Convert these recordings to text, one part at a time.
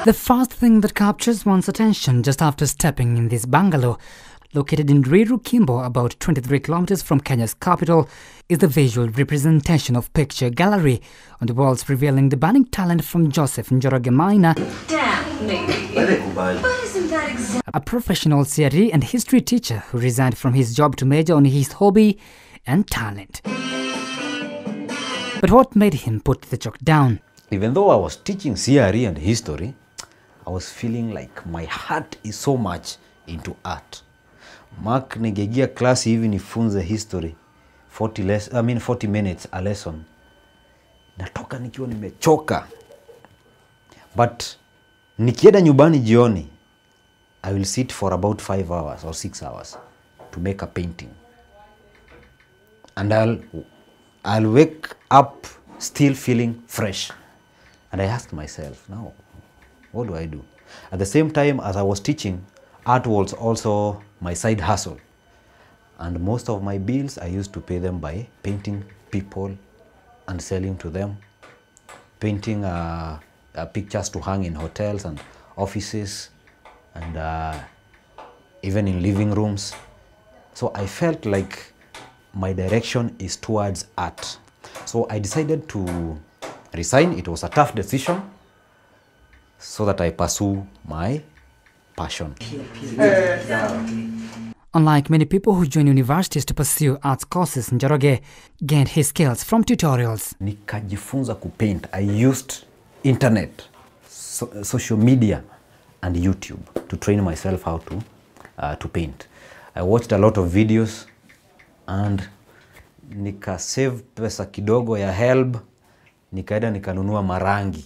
The first thing that captures one's attention just after stepping in this bungalow, located in Ruiru Kimbo, about 23 kilometers from Kenya's capital, is the visual representation of picture gallery on the walls revealing the burning talent from Joseph Njoroge Maina, a professional CRE and history teacher who resigned from his job to major on his hobby and talent. But what made him put the chalk down? Even though I was teaching CRE and history, I was feeling like my heart is so much into art. Mark ningegia class hivi nifunze history 40 minutes a lesson. Natoka nikiwa nimechoka. But nikienda nyumbani jioni, I will sit for about 5 hours or 6 hours to make a painting. And I'll wake up still feeling fresh. And I asked myself, now, what do I do? At the same time as I was teaching, art was also my side hustle. And most of my bills, I used to pay them by painting people and selling to them. Painting pictures to hang in hotels and offices and even in living rooms. So I felt like my direction is towards art. So I decided to resign. It was a tough decision so that I pursue my passion. Unlike many people who join universities to pursue arts courses, Njoroge gained his skills from tutorials. Nikajifunza kupaint. I used internet, social media and YouTube to train myself how to paint. I watched a lot of videos and nika save pesa kidogo ya help, nikaenda nikanunua marangi.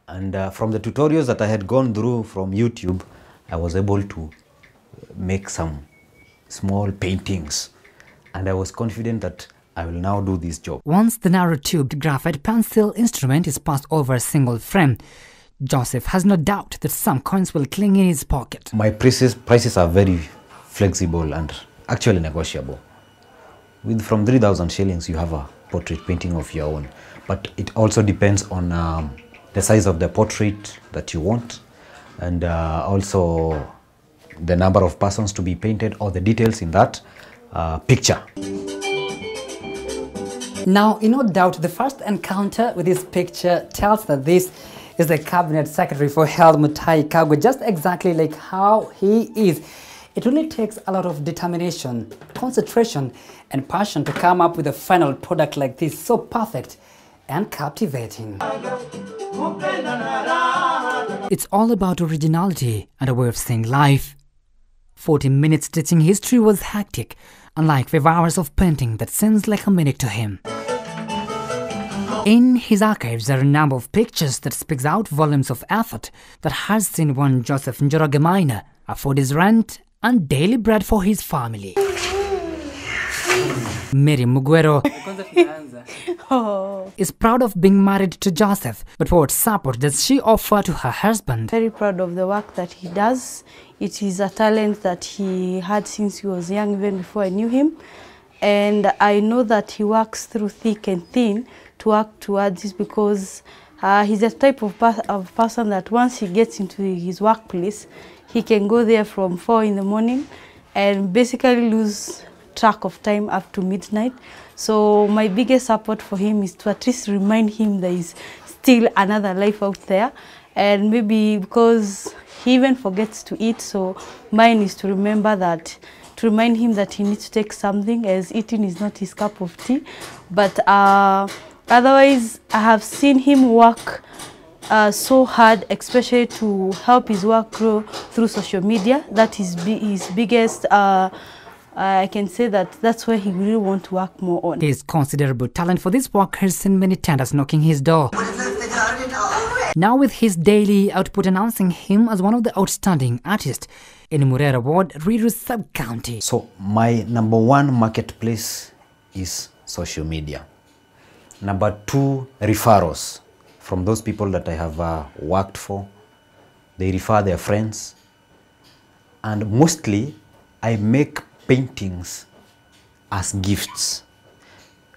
And from the tutorials that I had gone through from YouTube, I was able to make some small paintings. And I was confident that I will now do this job. Once the narrow-tubed graphite pencil instrument is passed over a single frame, Joseph has no doubt that some coins will cling in his pocket. My prices are very flexible and actually negotiable. From 3,000 shillings, you have a portrait painting of your own. But it also depends on the size of the portrait that you want, and also the number of persons to be painted or the details in that picture. Now, in no doubt, the first encounter with this picture tells that this is the Cabinet Secretary for Health, Mutahi Kagwe, just exactly like how he is. It really takes a lot of determination, concentration, and passion to come up with a final product like this, so perfect and captivating. It's all about originality and a way of seeing life. 40 minutes teaching history was hectic, unlike 5 hours of painting that seems like a minute to him. In his archives are a number of pictures that speaks out volumes of effort that has seen one Joseph Njoroge Maina afford his rent and daily bread for his family. Mary Mugwero is proud of being married to Joseph, but what support does she offer to her husband? Very proud of the work that he does. It is a talent that he had since he was young, even before I knew him. And I know that he works through thick and thin to work towards this, because he's a type of person that once he gets into his workplace, he can go there from 4 in the morning and basically lose track of time up to midnight. So my biggest support for him is to at least remind him there is still another life out there. And maybe because he even forgets to eat, so mine is to remember that, to remind him that he needs to take something, as eating is not his cup of tea. But otherwise, I have seen him work so hard, especially to help his work grow through social media. That is his biggest, I can say that's where he really wants to work more on. His considerable talent for this work has seen many tenders knocking his door. Now with his daily output announcing him as one of the outstanding artists in Murera Ward, Ruiru Sub-County. So my number 1 marketplace is social media. Number 2, referrals from those people that I have worked for. They refer their friends. And mostly, I make paintings as gifts.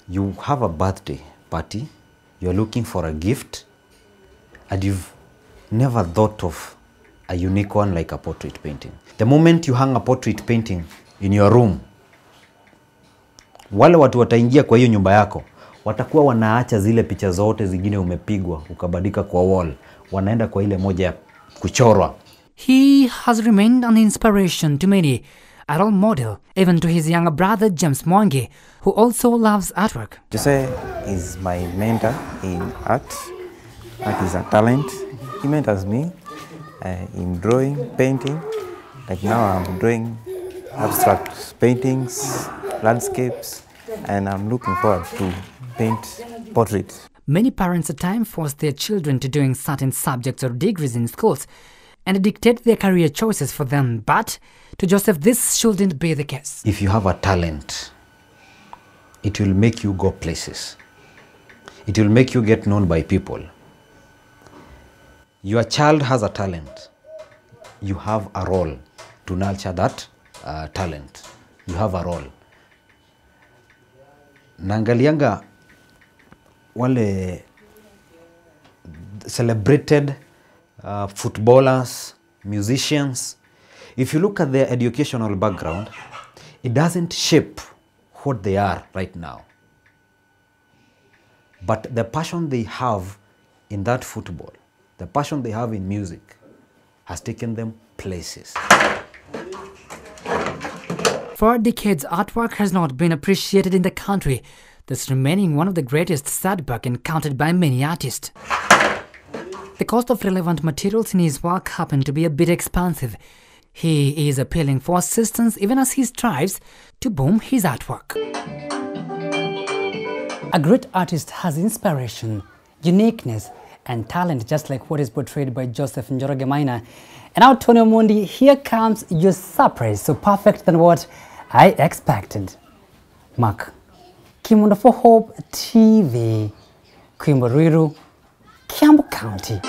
You have a birthday party, you're looking for a gift, and you've never thought of a unique one like a portrait painting. The moment you hang a portrait painting in your room, wale watu wataingia kwa hiyo nyumba yako, watakuwa wanaacha zile picha zote zingine umepigwa ukabadika kwa wall, wanaenda kwa ile moja ya kuchorwa. He has remained an inspiration to many, a role model even to his younger brother James Mwangi, who also loves artwork. Jose is my mentor in art. Art is a talent. He mentors me in drawing, painting. Like now I'm drawing abstract paintings, landscapes, and I'm looking forward to paint portraits. Many parents at times force their children to doing certain subjects or degrees in schools and dictate their career choices for them, but to Joseph this shouldn't be the case. If you have a talent, it will make you go places. It will make you get known by people. Your child has a talent. You have a role to nurture that talent. You have a role. Naangalianga wale celebrated footballers, musicians. If you look at their educational background, it doesn't shape what they are right now. But the passion they have in that football, the passion they have in music, has taken them places. For decades, artwork has not been appreciated in the country, thus remaining one of the greatest setbacks encountered by many artists. The cost of relevant materials in his work happened to be a bit expensive. He is appealing for assistance even as he strives to boom his artwork. A great artist has inspiration, uniqueness, and talent, just like what is portrayed by Joseph Njoroge Maina. And now, Tony Omondi, here comes your surprise, so perfect than what I expected. Mark Kimondo for Hope TV, Kimboriru, Kiambu County.